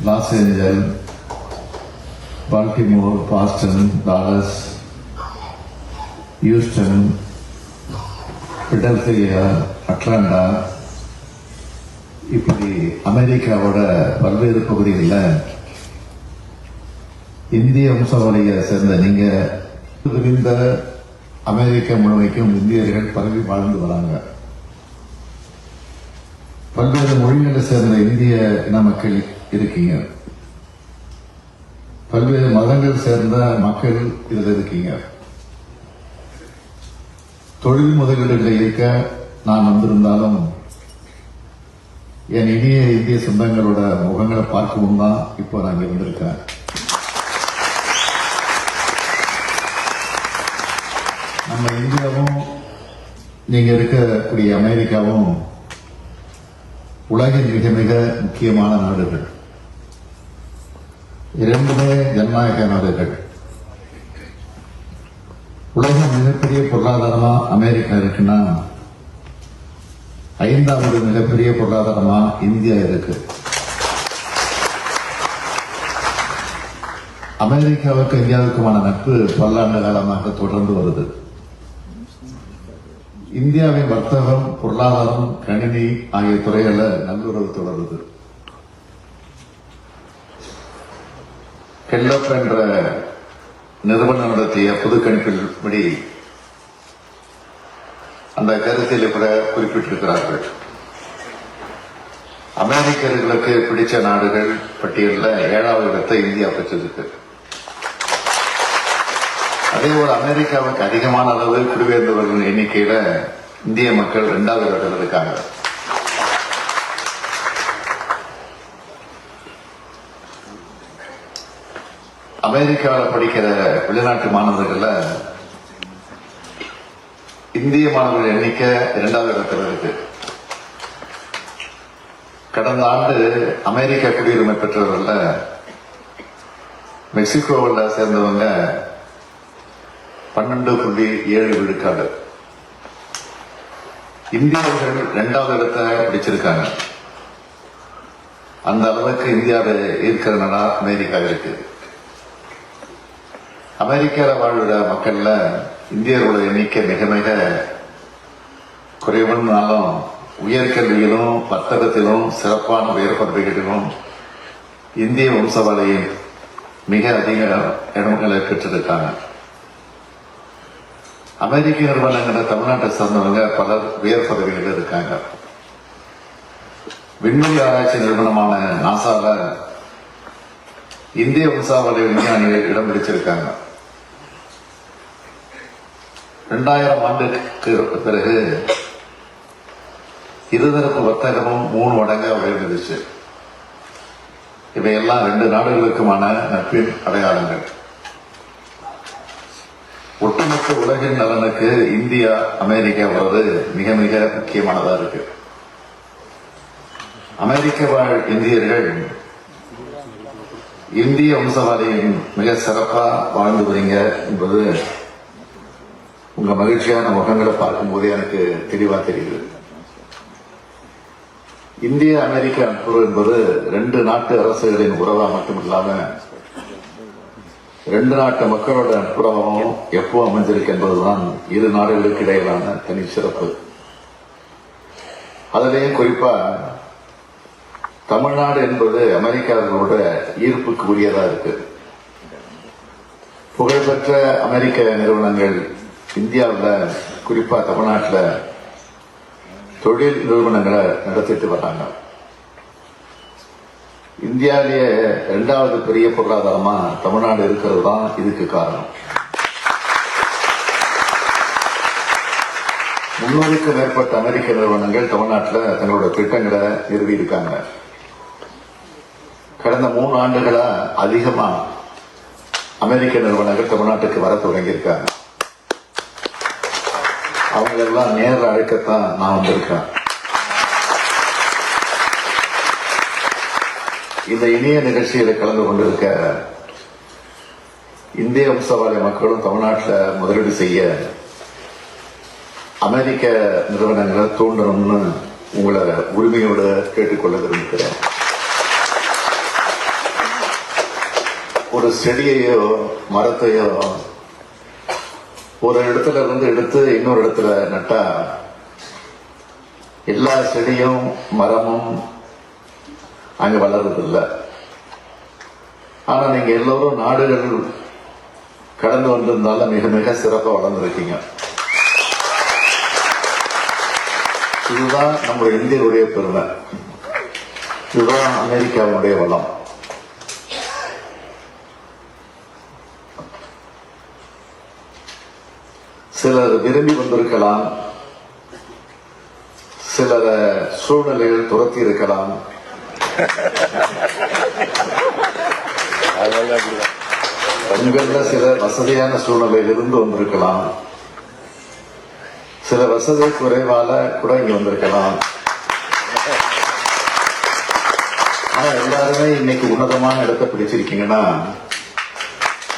Loss Angeles, Baltimore, Boston, Dallas, Houston, Philadelphia, Atlanta, இப்படி அமெரிக்காவோட பல்வேறு பகுதிகளில் இந்திய வம்சாவளியை சேர்ந்த நீங்க விரிந்த அமெரிக்கா முழுமைக்கும் இந்தியர்கள் பரவி வாழ்ந்து வராங்க. பல்வேறு மொழிகளை சேர்ந்த இந்திய இன மக்கள் இருக்கீங்க. பல்வேறு மதங்கள் சேர்ந்த மக்கள் இதில் இருக்கீங்க. தொழில் முதலீடுகளை இருக்க நான் வந்திருந்தாலும் என் இனிய இந்திய சொந்தங்களோட முகங்களை பார்க்கவும் தான் இப்போ நான் இங்க வந்திருக்கேன். நம்ம இந்தியாவும் நீங்க இருக்கக்கூடிய அமெரிக்காவும் உலகின் மிக மிக முக்கியமான நாடுகள். இரண்டுமே ஜனநாயக நாடுகள். உலகம் மிகப்பெரிய பொருளாதாரமா அமெரிக்கா இருக்குன்னா 5வது மிகப்பெரிய பொருளாதாரமா இந்தியா இருக்கு. அமெரிக்காவுக்கு இந்தியாவுக்குமான நட்பு பல்லாண்டு காலமாக தொடர்ந்து வருது. இந்தியாவின் வர்த்தகம், பொருளாதாரம், கணினி ஆகிய துறைகளில் நல்லுறவு தொடருது. கெல்லப் என்ற நிறுவனம் நடத்திய பொது கணிப்பின்படி அந்த கருத்தில் கூட குறிப்பிட்டிருக்கிறார்கள். அமெரிக்கர்களுக்கு பிடிச்ச நாடுகள் பட்டியலில் 7வது இடத்தை இந்தியா பெற்றிருக்கு. அதேபோல அமெரிக்காவுக்கு அதிகமான அளவு குடிபெயர்ந்தவர்கள் எண்ணிக்கையில இந்திய மக்கள் 2வது இடத்துல இருக்காங்க. அமெரிக்காவில் படிக்கிற வெளிநாட்டு மாணவர்கள்ல இந்திய மாணவர்கள் எண்ணிக்கை 2வது இடத்துல இருக்கு. கடந்த ஆண்டு அமெரிக்க குடியுரிமை பெற்றவர்கள மெக்சிகோவில் சேர்ந்தவங்க 12.7 விழுக்காடு. இந்தியர்கள் 2வது இடத்தை பிடிச்சிருக்காங்க. அந்த அளவுக்கு இந்தியாவை ஈர்க்கிற நாடா அமெரிக்கா இருக்கு. அமெரிக்காவில் வாழ்கிற மக்கள்ல இந்தியர்களோட எண்ணிக்கை மிக மிக குறைவுனாலும் உயர்கல்வியிலும் வர்த்தகத்திலும் சிறப்பான உயர் பதவிகளிலும் இந்திய வம்சாவளியின் மிக அதிக இடங்களை பெற்றிருக்காங்க. அமெரிக்க நிறுவனங்களை தமிழ்நாட்டை சார்ந்தவங்க பலர் உயர் பதவிகளில் இருக்காங்க. விண்வெளி ஆராய்ச்சி நிறுவனமான நாசால இந்திய வம்சாவளி விஞ்ஞானிகள் இடம் பிடிச்சிருக்காங்க. 2000 ஆண்டுக்கு பிறகு இருதரப்பு வர்த்தகமும் 3 மடங்கா உயர்ந்துச்சு. இவையெல்லாம் 2 நாடுகளுக்குமான நட்பின் அடையாளங்கள். ஒட்டுமொத்த உலகின் நலனுக்கு இந்தியா அமெரிக்கா வருவது மிக மிக முக்கியமானதா இருக்கு. அமெரிக்க வாழ் இந்தியர்கள் இந்திய வம்சாவளியின் மிக சிறப்பா வாழ்ந்து வரீங்க என்பது உங்க மகிழ்ச்சியான முகங்களை பார்க்கும்போது எனக்கு தெளிவா தெரியுது. இந்திய அமெரிக்க நட்புறவு என்பது 2 நாட்டு அரசுகளின் உறவா மட்டுமில்லாம 2 நாட்டு மக்களோட நட்புறவும் எப்போ அமைஞ்சிருக்கு என்பதுதான் இரு நாடுகளுக்கு இடையிலான தனி சிறப்பு. அதிலேயும் குறிப்பா தமிழ்நாடு என்பது அமெரிக்காவோட ஈர்ப்புக்கு உரியதா இருக்கு. புகழ்பெற்ற அமெரிக்க நிறுவனங்கள் இந்தியாவில் குறிப்பா தமிழ்நாட்டில் தொழில் நிறுவனங்களை நடத்திட்டு வர்றாங்க. இந்தியாவிலேயே 2வது பெரிய பொருளாதாரமா தமிழ்நாடு இருக்கிறது தான் இதுக்கு காரணம். 300க்கும் மேற்பட்ட அமெரிக்க நிறுவனங்கள் தமிழ்நாட்டில் தங்களோட திட்டங்களை நிறுவி இருக்காங்க. கடந்த 3 ஆண்டுகளா அதிகமா அமெரிக்க நிறுவனங்கள் தமிழ்நாட்டுக்கு வர தொடங்கியிருக்காங்க. அவங்களெல்லாம் நேரில் அழைக்கத்தான் நான் வந்திருக்கேன். இந்த இனிய நிகழ்ச்சியில கலந்து கொண்டிருக்க இந்திய வம்சாவளி மக்களும் தமிழ்நாட்டில் முதலீடு செய்ய அமெரிக்க நிறுவனங்களை தூண்டணும்னு உங்களை உரிமையோடு கேட்டுக்கொள்ள விரும்புகிறேன். ஒரு செடியையோ மரத்தையோ ஒரு இடத்துல இருந்து எடுத்து இன்னொரு இடத்துல நட்டா எல்லா செடியும் மரமும் அங்க வளர்றதில்லை. ஆனா நீங்க எல்லோரும் நாடுகள் கடந்து வந்திருந்தாலும் மிக மிக சிறப்பாக வளர்ந்துருக்கீங்க. இதுதான் நம்ம இந்தியருடைய பெருமை, இதுதான் அமெரிக்காவுடைய வளம். சிலர் விரும்பி வந்திருக்கலாம், சிலரை சூழ்நிலையில் துரத்தி இருக்கலாம், உங்கள சில வசதியான சூழ்நிலையில் இருந்து வந்திருக்கலாம், சில வசதி குறைவால கூட இங்க வந்திருக்கலாம். ஆனா எல்லாருமே இன்னைக்கு உன்னதமான இடத்தை பிடிச்சிருக்கீங்கன்னா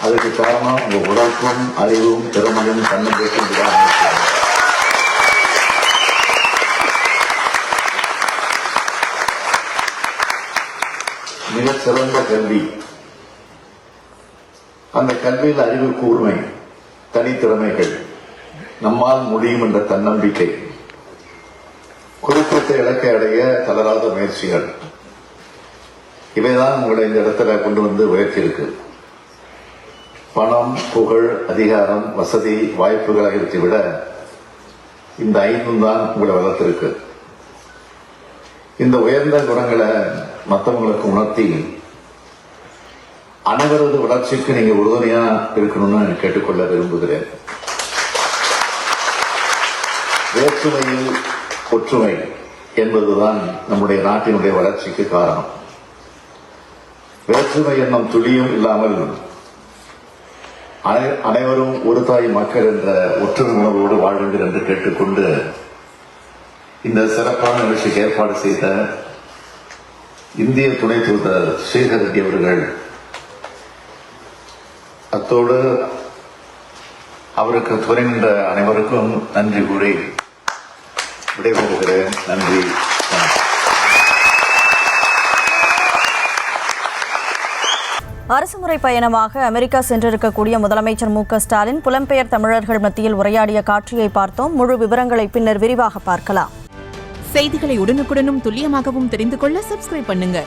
அதுக்கு காரணம் உங்க உழைப்பும் அறிவும் திறமையும் தன்னம்பிக்கையும். மிக சிறந்த கல்வி, அந்த கல்வியில் அறிவு கூர்மை, தனித்திறமைகள், நம்மால் முடியும் என்ற தன்னம்பிக்கை, குறிப்பிட்ட இலக்கை அடைய தளராத முயற்சிகள், இவைதான் உங்களை இந்த இடத்துல கொண்டு வந்து உயர்த்தியிருக்கு. பணம், புகழ், அதிகாரம், வசதி, வாய்ப்புகள் ஆகியவற்றை விட இந்த 5 தான் உங்களை வளர்த்திருக்கு. இந்த உயர்ந்த குணங்களை மற்றவங்களுக்கு உணர்த்தி அனைவரது வளர்ச்சிக்கு நீங்க உறுதுணையா இருக்கணும்னு கேட்டுக்கொள்ள விரும்புகிறேன். வேற்றுமையில் ஒற்றுமை என்பதுதான் நம்முடைய நாட்டினுடைய வளர்ச்சிக்கு காரணம். வேற்றுமை என்னும் துளியும் இல்லாமல் அனைவரும் ஒரு தாய் மக்கள் என்ற ஒற்றுமை உணர்வோடு வாழ்வுங்கள் என்று கேட்டுக்கொண்டு இந்த சிறப்பான நிகழ்ச்சிக்கு ஏற்பாடு செய்த இந்திய துணை தூதர் சேகர் ரெட்டி அவர்கள், அத்தோடு அவருக்கு துணை நின்ற அனைவருக்கும் நன்றி கூறி விடைபெறுகிறேன். நன்றி. அரசுமுறை பயணமாக அமெரிக்கா சென்றிருக்கக்கூடிய முதலமைச்சர் மு.க.ஸ்டாலின் புலம்பெயர் தமிழர்கள் மத்தியில் உரையாடிய காட்சியை பார்த்தோம். முழு விவரங்களை பின்னர் விரிவாக பார்க்கலாம். செய்திகளை உடனுக்குடனும் துல்லியமாகவும் தெரிந்து கொள்ள சப்ஸ்கிரைப் பண்ணுங்க.